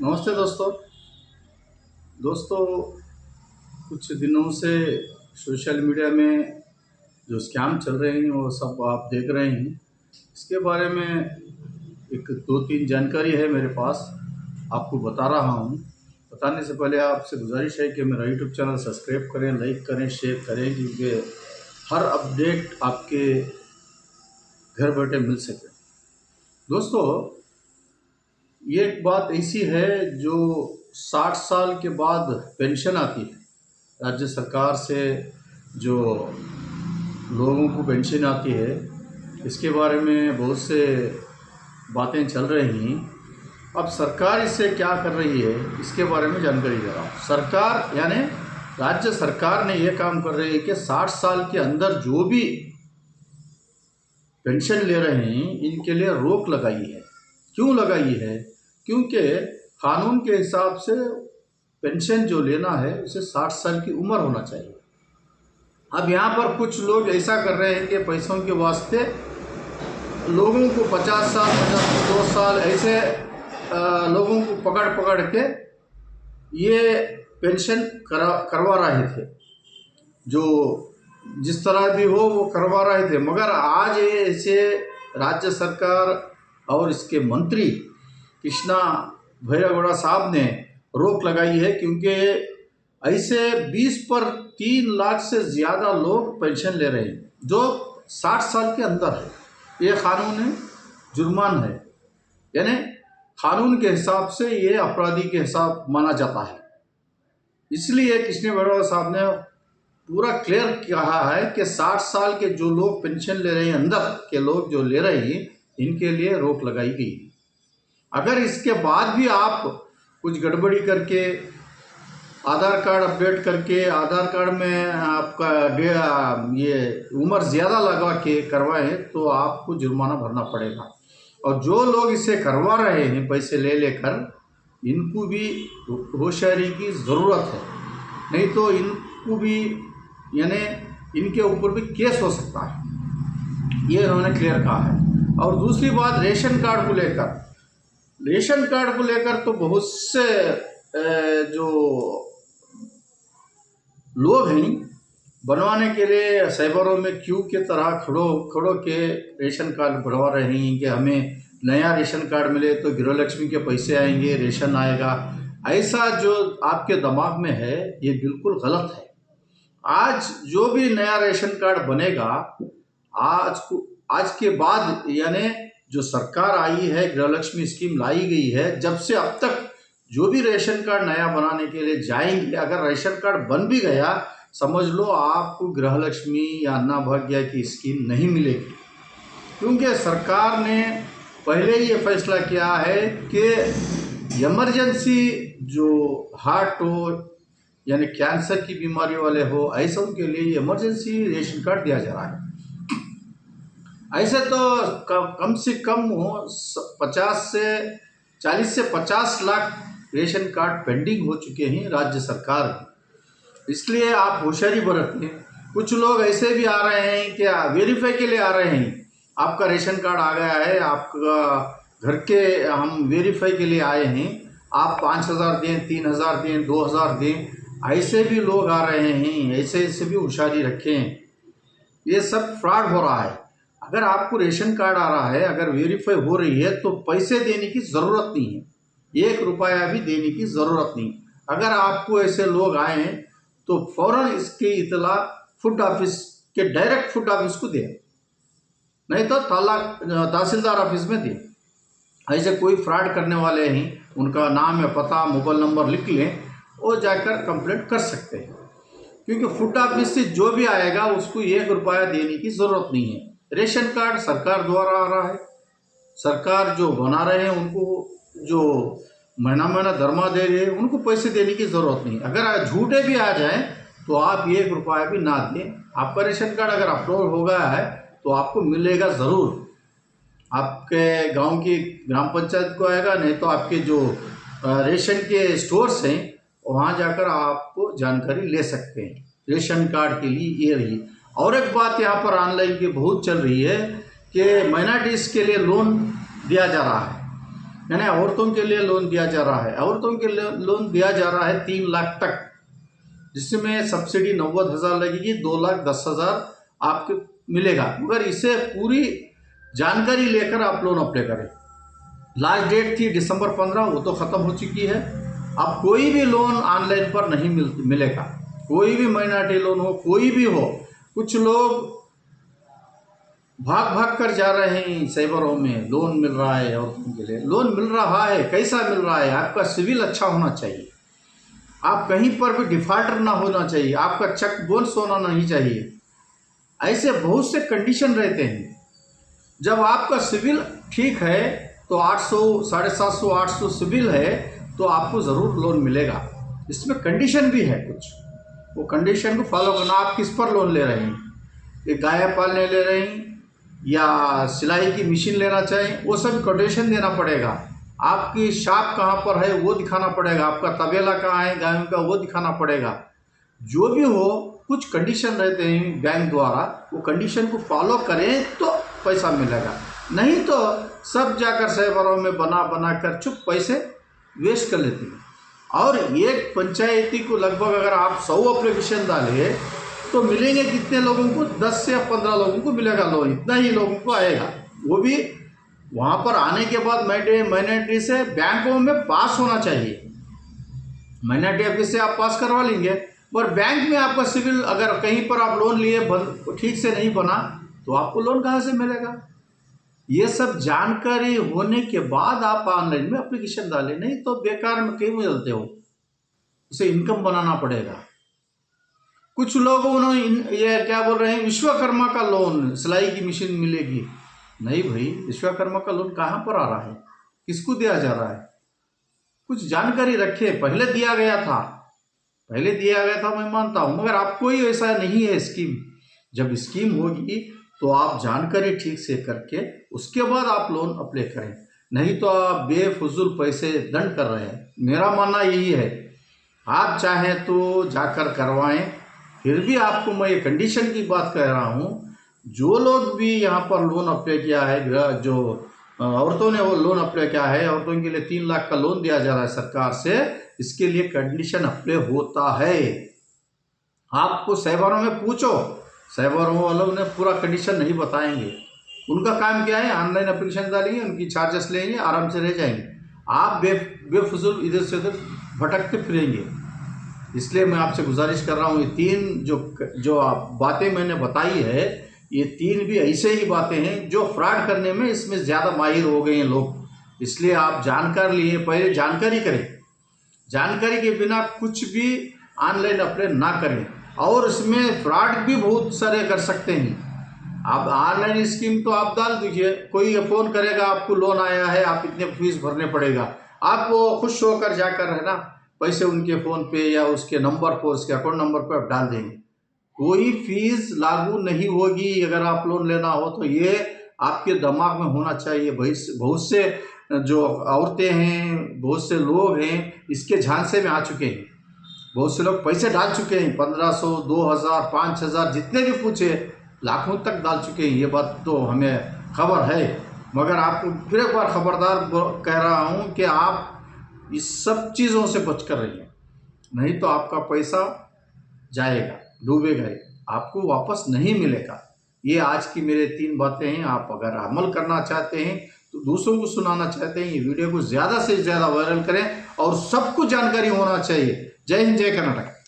नमस्ते दोस्तों। दोस्तों, कुछ दिनों से सोशल मीडिया में जो स्कैम चल रहे हैं वो सब आप देख रहे हैं। इसके बारे में एक दो तीन जानकारी है मेरे पास, आपको बता रहा हूँ। बताने से पहले आपसे गुजारिश है कि मेरा यूट्यूब चैनल सब्सक्राइब करें, लाइक करें, शेयर करें, क्योंकि हर अपडेट आपके घर बैठे मिल सके। दोस्तों, ये एक बात ऐसी है जो 60 साल के बाद पेंशन आती है राज्य सरकार से, जो लोगों को पेंशन आती है, इसके बारे में बहुत से बातें चल रही हैं। अब सरकार इससे क्या कर रही है इसके बारे में जानकारी दे रहा हूँ। सरकार यानी राज्य सरकार ने ये काम कर रही है कि 60 साल के अंदर जो भी पेंशन ले रहे हैं इनके लिए रोक लगाई है। क्यों लगाई है? क्योंकि कानून के हिसाब से पेंशन जो लेना है उसे 60 साल की उम्र होना चाहिए। अब यहाँ पर कुछ लोग ऐसा कर रहे हैं कि पैसों के वास्ते लोगों को 50 साल 52 साल ऐसे लोगों को पकड़ पकड़ के ये पेंशन करवा रहे थे। जो जिस तरह भी हो वो करवा रहे थे, मगर आज ये ऐसे राज्य सरकार और इसके मंत्री कृष्णा भैरगौड़ा साहब ने रोक लगाई है, क्योंकि ऐसे 20 पर 3 लाख से ज़्यादा लोग पेंशन ले रहे हैं जो 60 साल के अंदर है। ये कानून है, जुर्मान है, यानी कानून के हिसाब से ये अपराधी के हिसाब माना जाता है। इसलिए कृष्णा भैरगौड़ा साहब ने पूरा क्लियर कहा है कि 60 साल के जो लोग पेंशन ले रहे हैं, अंदर के लोग जो ले रहे हैं, इनके लिए रोक लगाई गई। अगर इसके बाद भी आप कुछ गड़बड़ी करके आधार कार्ड अपडेट करके आधार कार्ड में आपका ये उम्र ज़्यादा लगा के करवाएं तो आपको जुर्माना भरना पड़ेगा। और जो लोग इसे करवा रहे हैं पैसे ले लेकर, इनको भी होशियारी की ज़रूरत है, नहीं तो इनको भी यानी इनके ऊपर भी केस हो सकता है। ये उन्होंने क्लियर कहा है। और दूसरी बात, रेशन कार्ड को लेकर तो बहुत से जो लोग हैं बनवाने के लिए साइबरों में क्यू के तरह खड़ो के रेशन कार्ड बनवा रहे हैं कि हमें नया रेशन कार्ड मिले तो गृहलक्ष्मी के पैसे आएंगे, रेशन आएगा। ऐसा जो आपके दिमाग में है ये बिल्कुल गलत है। आज जो भी नया रेशन कार्ड बनेगा, आज के बाद यानी जो सरकार आई है, गृहलक्ष्मी स्कीम लाई गई है, जब से अब तक जो भी रेशन कार्ड नया बनाने के लिए जाएंगे, अगर रेशन कार्ड बन भी गया, समझ लो आपको गृहलक्ष्मी या अन्नभाग्य की स्कीम नहीं मिलेगी। क्योंकि सरकार ने पहले ही ये फैसला किया है कि इमरजेंसी जो हार्ट हो यानी कैंसर की बीमारी वाले हो, ऐसा उनके लिए इमरजेंसी रेशन कार्ड दिया जा रहा है। ऐसे तो कम से कम 40 से 50 लाख रेशन कार्ड पेंडिंग हो चुके हैं राज्य सरकार में। इसलिए आप होशियारी बरतें। कुछ लोग ऐसे भी आ रहे हैं कि वेरीफाई के लिए आ रहे हैं, आपका रेशन कार्ड आ गया है, आपका घर के हम वेरीफाई के लिए आए हैं, आप 5,000 दें, 3,000 दें, 2,000 दें। ऐसे भी लोग आ रहे हैं, ऐसे भी होशियारी रखें। ये सब फ्रॉड हो रहा है। अगर आपको रेशन कार्ड आ रहा है, अगर वेरीफाई हो रही है, तो पैसे देने की ज़रूरत नहीं है, 1 रुपया भी देने की ज़रूरत नहीं। अगर आपको ऐसे लोग आए हैं तो फ़ौरन इसकी इतला फूड ऑफिस के डायरेक्ट फूड ऑफिस को दें, नहीं तो तहसीलदार ऑफिस में दें। ऐसे कोई फ्रॉड करने वाले हैं, उनका नाम या पता, मोबाइल नंबर लिख लें, वो जाकर कंप्लेंट कर सकते हैं। क्योंकि फूड ऑफिस से जो भी आएगा उसको 1 रुपया देने की ज़रूरत नहीं है। रेशन कार्ड सरकार द्वारा आ रहा है, सरकार जो बना रहे हैं उनको जो महीना दरमा दे रहे हैं, उनको पैसे देने की ज़रूरत नहीं। अगर झूठे भी आ जाएं तो आप 1 रुपया भी ना दें। आपका रेशन कार्ड अगर अपलोड हो गया है तो आपको मिलेगा ज़रूर। आपके गांव की ग्राम पंचायत को आएगा, नहीं तो आपके जो रेशन के स्टोर्स हैं वहाँ जाकर आपको जानकारी ले सकते हैं। रेशन कार्ड के लिए ये रही। और एक बात यहाँ पर ऑनलाइन की बहुत चल रही है कि माइनॉरिटीज़ के लिए लोन दिया जा रहा है। यानी औरतों के लिए लोन दिया जा रहा है, औरतों के लिए लोन दिया जा रहा है 3 लाख तक, जिसमें सब्सिडी 90,000 लगेगी, 2,10,000 आपको मिलेगा। मगर इसे पूरी जानकारी लेकर आप लोन अप्लाई करें। लास्ट डेट थी दिसंबर 15, वो तो ख़त्म हो चुकी है। अब कोई भी लोन ऑनलाइन पर नहीं मिलेगा, कोई भी माइनॉरिटी लोन हो, कोई भी हो। कुछ लोग भाग भाग कर जा रहे हैं साइबरों में, लोन मिल रहा है औरतों के लिए, लोन मिल रहा है, कैसा मिल रहा है? आपका सिविल अच्छा होना चाहिए, आप कहीं पर भी डिफॉल्टर ना होना चाहिए, आपका चेक बाउंस होना नहीं चाहिए। ऐसे बहुत से कंडीशन रहते हैं। जब आपका सिविल ठीक है तो 800, 750, 800 सिविल है तो आपको ज़रूर लोन मिलेगा। इसमें कंडीशन भी है कुछ, वो कंडीशन को फॉलो करना। आप किस पर लोन ले रहे हैं, एक गाय पालने ले रहे हैं या सिलाई की मशीन लेना चाहें, वो सब कोटेशन देना पड़ेगा। आपकी शॉप कहाँ पर है वो दिखाना पड़ेगा, आपका तबेला कहाँ है गायों का वो दिखाना पड़ेगा। जो भी हो, कुछ कंडीशन रहते हैं बैंक द्वारा, वो कंडीशन को फॉलो करें तो पैसा मिलेगा, नहीं तो सब जाकर साइबरों में बना कर चुप पैसे वेस्ट कर लेते हैं। और एक पंचायती को लगभग अगर आप 100 एप्लीकेशन डालें तो मिलेंगे कितने लोगों को? 10 से 15 लोगों को मिलेगा लोन, इतना ही लोगों को आएगा। वो भी वहाँ पर आने के बाद माइनॉरिटी से बैंकों में पास होना चाहिए। माइनॉरिटी ऑफिस से आप पास करवा लेंगे, पर बैंक में आपका सिविल अगर कहीं पर आप लोन लिए ठीक से नहीं बना तो आपको लोन कहाँ से मिलेगा? ये सब जानकारी होने के बाद आप ऑनलाइन में एप्लीकेशन डालें, नहीं तो बेकार में क्यों मिलते हो, उसे इनकम बनाना पड़ेगा। कुछ लोग उन्होंने ये क्या बोल रहे हैं, विश्वकर्मा का लोन, सिलाई की मशीन मिलेगी। नहीं भाई, विश्वकर्मा का लोन कहाँ पर आ रहा है, किसको दिया जा रहा है? कुछ जानकारी रखे। पहले दिया गया था, मैं मानता हूँ, मगर आपको ही ऐसा नहीं है स्कीम। जब स्कीम होगी तो आप जानकारी ठीक से करके उसके बाद आप लोन अप्लाई करें, नहीं तो आप बेफजूल पैसे दंड कर रहे हैं। मेरा मानना यही है, आप चाहें तो जाकर करवाएं। फिर भी आपको मैं ये कंडीशन की बात कह रहा हूँ, जो लोग भी यहाँ पर लोन अप्लाई किया है, जो औरतों ने वो लोन अप्लाई किया है, औरतों के लिए 3 लाख का लोन दिया जा रहा है सरकार से, इसके लिए कंडीशन अप्लाई होता है। आपको साइबरों में पूछो, साइबरों वालों ने पूरा कंडीशन नहीं बताएंगे। उनका काम क्या है, ऑनलाइन एप्लीकेशन डालेंगे, उनकी चार्जेस लेंगे, आराम से रह जाएंगे। आप बेफजूल इधर से उधर भटकते फिरेंगे। इसलिए मैं आपसे गुजारिश कर रहा हूँ, ये 3 जो बातें मैंने बताई है, ये 3 भी ऐसे ही बातें हैं जो फ्रॉड करने में इसमें ज़्यादा माहिर हो गए हैं लोग। इसलिए आप जानकारी लिए, पहले जानकारी करें, जानकारी के बिना कुछ भी ऑनलाइन अप्लाई ना करें। और इसमें फ्रॉड भी बहुत सारे कर सकते हैं। आप ऑनलाइन स्कीम तो आप डाल दीजिए, कोई फ़ोन करेगा आपको लोन आया है, आप इतने फीस भरने पड़ेगा, आप वो खुश होकर जाकर है ना पैसे उनके फ़ोन पे या उसके नंबर पर, उसके अकाउंट नंबर पर आप डाल देंगे। कोई फीस लागू नहीं होगी अगर आप लोन लेना हो तो, ये आपके दिमाग में होना चाहिए। बहुत से जो औरतें हैं, बहुत से लोग हैं, इसके झांसे में आ चुके हैं। बहुत से लोग पैसे डाल चुके हैं, 1500, 2000, 5000, जितने भी पूछे लाखों तक डाल चुके हैं। ये बात तो हमें खबर है, मगर आपको फिर एक बार खबरदार कह रहा हूँ कि आप इस सब चीज़ों से बच कर रहिए, नहीं तो आपका पैसा जाएगा, डूबेगा, आपको वापस नहीं मिलेगा। ये आज की मेरे 3 बातें हैं। आप अगर अमल करना चाहते हैं तो दूसरों को सुनाना चाहते हैं, ये वीडियो को ज़्यादा से ज़्यादा वायरल करें और सबको जानकारी होना चाहिए। जय हिंद, जय कर्नाटक।